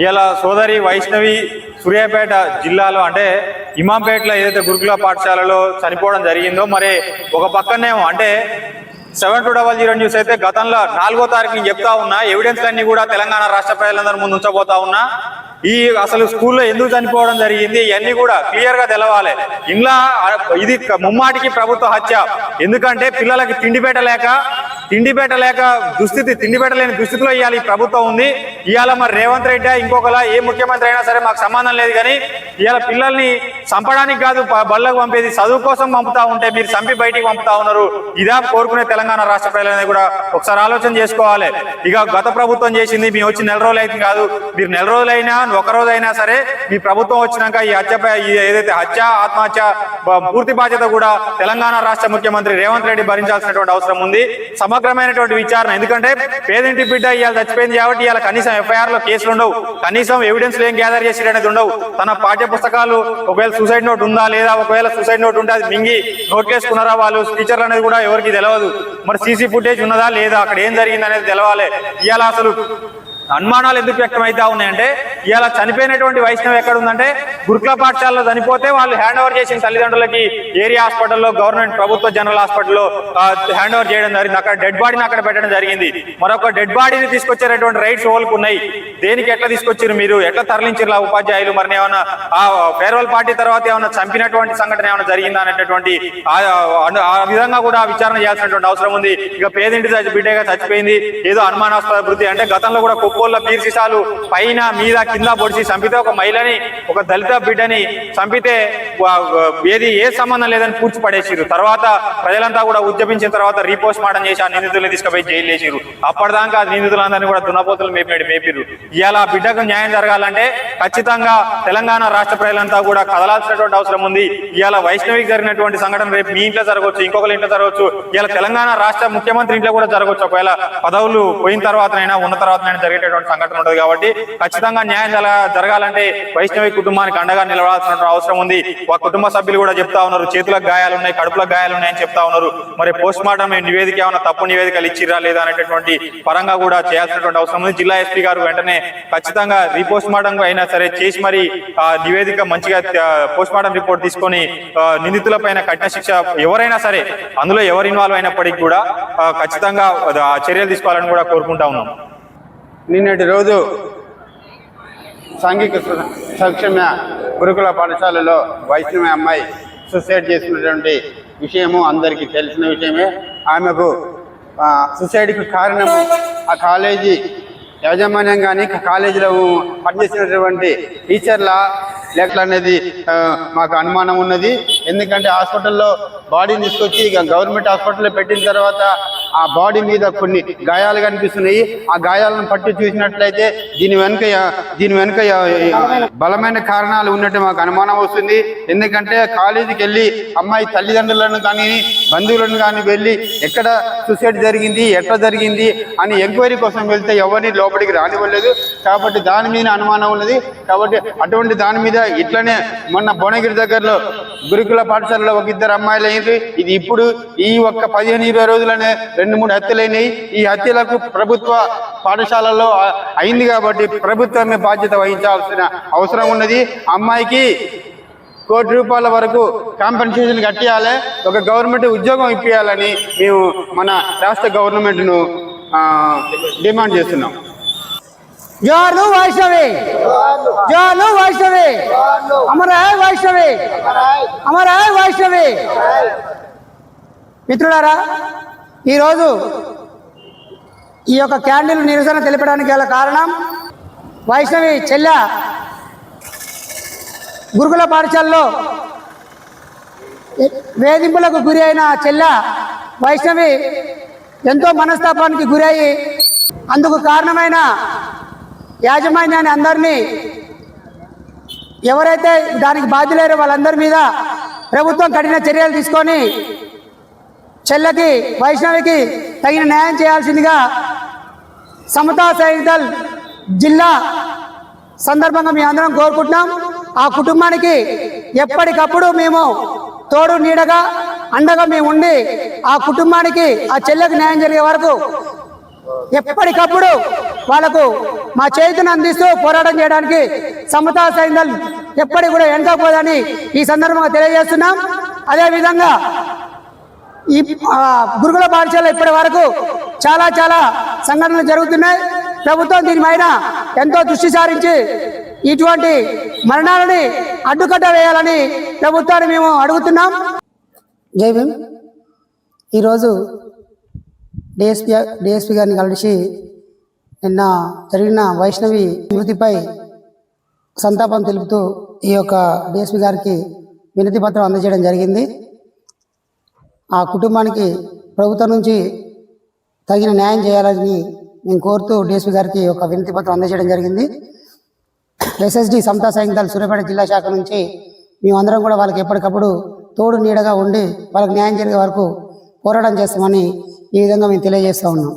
ఇలా సోదరి వైష్ణవి సూర్యాపేట జిల్లాలో అంటే ఇమాంపేటలో ఏదైతే గురుకుల పాఠశాలలో చనిపోవడం జరిగిందో, మరి ఒక పక్కనేమో అంటే 7200 న్యూస్ అయితే గతంలో 4వ తారీఖు నేను చెప్తా ఉన్నా, ఎవిడెన్స్ అన్ని కూడా తెలంగాణ రాష్ట్ర ప్రజలందరి ముందు ఉంచబోతా ఉన్నా. ఈ అసలు స్కూల్లో ఎందుకు చనిపోవడం జరిగింది ఇవన్నీ కూడా క్లియర్ గా తెలవాలి. ఇలా ఇది ముమ్మాటికి ప్రభుత్వ హత్య. ఎందుకంటే పిల్లలకి తిండి పెట్టలేక దుస్థితి, తిండి పెట్టలేని దుస్థితిలో ఇవాళ ఈ ప్రభుత్వం ఉంది. ఇవాళ మరి రేవంత్ రెడ్డి ఇంకొకలా ఏ ముఖ్యమంత్రి అయినా సరే మాకు సంబంధం లేదు, కానీ ఇవాళ పిల్లల్ని చంపడానికి కాదు బళ్ళకు పంపేది, చదువు కోసం పంపుతా ఉంటే మీరు చంపి బయటికి పంపుతా ఉన్నారు. ఇదా కోరుకునే తెలంగాణ రాష్ట్ర ప్రజలని కూడా ఒకసారి ఆలోచన చేసుకోవాలి. ఇక గత ప్రభుత్వం చేసింది, మేము వచ్చి నెల రోజులు అయితే కాదు, మీరు నెల రోజులైనా ఒక రోజైనా సరే మీ ప్రభుత్వం వచ్చినాక ఈ హత్యపై ఏదైతే ఆత్మహత్య పూర్తి బాధ్యత కూడా తెలంగాణ రాష్ట్ర ముఖ్యమంత్రి రేవంత్ రెడ్డి భరించాల్సినటువంటి అవసరం ఉంది. సమగ్రమైనటువంటి విచారణ. ఎందుకంటే పేదింటి బిడ్డ ఇవాళ చచ్చిపోయింది కాబట్టి ఇవాళ కనీసం ఎఫ్ఐఆర్ లో కేసులు ఉండవు, కనీసం ఎవిడెన్స్ ఏం గ్యాదర్ చేసి అనేది ఉండవు. తన పాఠ్య పుస్తకాలు ఒకవేళ సూసైడ్ నోట్ ఉందా లేదా, ఒకవేళ సూసైడ్ నోట్ ఉంటే అది మింగి నోట్ వేసుకున్నారా వాళ్ళు టీచర్లు అనేది కూడా ఎవరికి తెలియదు. మరి సీసీ ఫుటేజ్ ఉన్నదా లేదా, అక్కడ ఏం జరిగింది అనేది తెలవాలి. ఇవాళ అసలు అనుమానాలు ఎందుకు వ్యక్తమైతా ఉన్నాయంటే, ఇవాళ చనిపోయినటువంటి వైష్ణవి ఎక్కడ ఉందంటే గురుకుల పాఠశాలలో చనిపోతే వాళ్ళు హ్యాండ్ ఓవర్ చేసిన తల్లిదండ్రులకి ఏరియా హాస్పిటల్లో, గవర్నమెంట్ ప్రభుత్వ జనరల్ హాస్పిటల్లో హ్యాండ్ ఓవర్ చేయడం జరిగింది. అక్కడ డెడ్ బాడీని అక్కడ పెట్టడం జరిగింది. మరొక డెడ్ బాడీని తీసుకొచ్చేటటువంటి రైట్స్ వాళ్ళకు ఉన్నాయి. దేనికి ఎట్లా తీసుకొచ్చారు, మీరు ఎట్లా తరలించారు ఉపాధ్యాయులు? మరి ఏమన్నా ఆ ఫేర్వెల్ పార్టీ తర్వాత ఏమన్నా చంపినటువంటి సంఘటన ఏమైనా జరిగిందా అనేటటువంటి ఆ విధంగా కూడా విచారణ చేయాల్సినటువంటి అవసరం ఉంది. ఇక పేదింటి బిడ్డగా చచ్చిపోయింది, ఏదో అనుమానాస్పద వృత్తి అంటే గతంలో కూడా కొప్పోళ్ళ బీర్ సీసాలు పైన మీద కింద పొడిచి చంపితే, ఒక మహిళని ఒక దళిత బిడ్డని చంపితే ఏది ఏ సంబంధం లేదని పూడ్చి పడేసిరు. తర్వాత ప్రజలంతా కూడా ఉద్యమించిన తర్వాత రీపోస్ట్ మార్టం చేసి ఆ నిందితుల్ని తీసుకుపోయి జైలు వేసిరు. అప్పటిదాకా ఆ నిందితులందరినీ కూడా దున్నపోతులు మేపిరు. ఇవాళ ఆ బిడ్డకు న్యాయం జరగాలంటే ఖచ్చితంగా తెలంగాణ రాష్ట్ర ప్రజలంతా కూడా కదలాల్సినటువంటి అవసరం ఉంది. ఇవాళ వైష్ణవికి జరిగినటువంటి సంఘటన రేపు మీ ఇంట్లో జరగవచ్చు, ఇంకొకరి ఇంట్లో జరగవచ్చు, ఇవాళ తెలంగాణ రాష్ట్ర ముఖ్యమంత్రి ఇంట్లో కూడా జరగవచ్చు. ఒకవేళ పదవులు పోయిన తర్వాతనైనా ఉన్న తర్వాతనైనా జరిగేటటువంటి సంఘటన ఉంటుంది. కాబట్టి ఖచ్చితంగా న్యాయం జరగాలంటే వైష్ణవి కుటుంబానికి అండగా నిలబడాల్సిన అవసరం ఉంది. ఆ కుటుంబ సభ్యులు కూడా చెప్తా ఉన్నారు, చేతులకు గాయాలు ఉన్నాయి, కడుపులకు గాయాలు ఉన్నాయని చెప్తా ఉన్నారు. మరి పోస్ట్ మార్టం నివేదిక ఏమైనా తప్పు నివేదికలు ఇచ్చిరా లేదా అనేటటువంటి పరంగా కూడా చేయాల్సినటువంటి అవసరం ఉంది. జిల్లా ఎస్పీ గారు వెంటనే ఖచ్చితంగా రీపోస్ట్ మార్టం అయినా సరే చేసి మరి ఆ నివేదిక మంచిగా పోస్ట్ మార్టం రిపోర్ట్ తీసుకొని నిందితుల పైన కఠిన శిక్ష ఎవరైనా సరే, అందులో ఎవరు ఇన్వాల్వ్ అయినప్పటికీ కూడా ఖచ్చితంగా చర్యలు తీసుకోవాలని కూడా కోరుకుంటా ఉన్నాం. నిన్నటి రోజు సాంఘిక సంక్షేమ గురుకుల పాఠశాలలో వైష్ణవి అమ్మాయి సూసైడ్ చేసుకున్నటువంటి విషయము అందరికీ తెలిసిన విషయమే. ఆమెకు సూసైడ్కి కారణము ఆ కాలేజీ యాజమాన్యం కానీ కాలేజీలో పనిచేసినటువంటి టీచర్ల లేఖలు అనేది మాకు అనుమానం ఉన్నది. ఎందుకంటే హాస్పిటల్లో బాడీని తీసుకొచ్చి గవర్నమెంట్ హాస్పిటల్లో పెట్టిన తర్వాత ఆ బాడీ మీద కొన్ని గాయాలు కనిపిస్తున్నాయి. ఆ గాయాలను పట్టి చూసినట్లయితే దీని వెనుక బలమైన కారణాలు ఉన్నట్టు మాకు అనుమానం వస్తుంది. ఎందుకంటే కాలేజీకి వెళ్ళి అమ్మాయి తల్లిదండ్రులను కానీ బంధువులను కానీ వెళ్ళి ఎక్కడ సూసైడ్ జరిగింది, ఎట్లా జరిగింది అని ఎంక్వైరీ కోసం వెళ్తే ఎవరిని లోపలికి రానివ్వలేదు. కాబట్టి దాని మీద అనుమానం ఉన్నది. కాబట్టి అటువంటి దాని మీద ఇట్లనే మొన్న భువనగిరి దగ్గరలో గురుకుల పాఠశాలలో ఒక 2 అమ్మాయిలు అయింది. ఇది ఇప్పుడు ఈ ఒక్క 15-20 రోజులనే 2-3 హత్యలైనవి. ఈ హత్యలకు ప్రభుత్వ పాఠశాలలో అయింది కాబట్టి ప్రభుత్వమే బాధ్యత వహించాల్సిన అవసరం ఉన్నది. అమ్మాయికి ₹1 కోటి వరకు కాంపెన్సేషన్ కట్టియాలి, ఒక గవర్నమెంట్ ఉద్యోగం ఇప్పించాలని మేము మన రాష్ట్ర గవర్నమెంట్ను డిమాండ్ చేస్తున్నాం. జోహార్లు వైష్ణవి, జోహార్లు వైష్ణవి, అమర్ హై వైష్ణవి, అమర్ హై వైష్ణవి. మిత్రులారా, ఈరోజు ఈ యొక్క క్యాండిల్ నిరసన తెలిపడానికి గల కారణం, వైష్ణవి చెల్లె గురుకుల పాఠశాలలో వేధింపులకు గురి అయిన చెల్లె వైష్ణవి ఎంతో మనస్తాపానికి గురయ్యి అందుకు కారణమైన యాజమాన్యాన్ని అందరినీ ఎవరైతే దానికి బాధ్యులైన వాళ్ళందరి మీద ప్రభుత్వం కఠిన చర్యలు తీసుకొని చెల్లెకి వైష్ణవికి తగిన న్యాయం చేయాల్సిందిగా సమతా సైనికల్ జిల్లా సందర్భంగా మేము అందరం కోరుకుంటున్నాం. ఆ కుటుంబానికి ఎప్పటికప్పుడు మేము తోడు నీడగా అండగా మేము ఉండి ఆ కుటుంబానికి ఆ చెల్లెకి న్యాయం జరిగే వరకు ఎప్పటికప్పుడు వాళ్ళకు మా చేతిని అందిస్తూ పోరాటం చేయడానికి సమతా సైన్యం ఎప్పటికి కూడా వెనుకపోదని ఈ సందర్భంగా తెలియజేస్తున్నాం. అదేవిధంగా ఈ గురుకుల పాఠశాల ఇప్పటి వరకు చాలా సంఘటనలు జరుగుతున్నాయి. ప్రభుత్వం దీనిపైన ఎంతో దృష్టి సారించి ఇటువంటి మరణాలని అడ్డుకట్ట వేయాలని ప్రభుత్వాన్ని మేము అడుగుతున్నాం. జై భీమ్. ఈరోజు డిఎస్పీ గారిని కలిసి నిన్న జరిగిన వైష్ణవి మృతిపై సంతాపం తెలుపుతూ ఈ యొక్క డిఎస్పీ గారికి వినతి పత్రం అందజేయడం జరిగింది. ఆ కుటుంబానికి ప్రభుత్వం నుంచి తగిన న్యాయం చేయాలని మేము కోరుతూ డిఎస్పీ గారికి ఒక వినతి పత్రం అందజేయడం జరిగింది. ఎస్ఎస్డి సమతా సైనిక సూర్యాపేట జిల్లా శాఖ నుంచి మేమందరం కూడా వాళ్ళకి ఎప్పటికప్పుడు తోడు నీడగా ఉండి వాళ్ళకి న్యాయం జరిగే వరకు పోరాటం చేస్తామని ఈ విధంగా మేము తెలియజేస్తూ ఉన్నాం.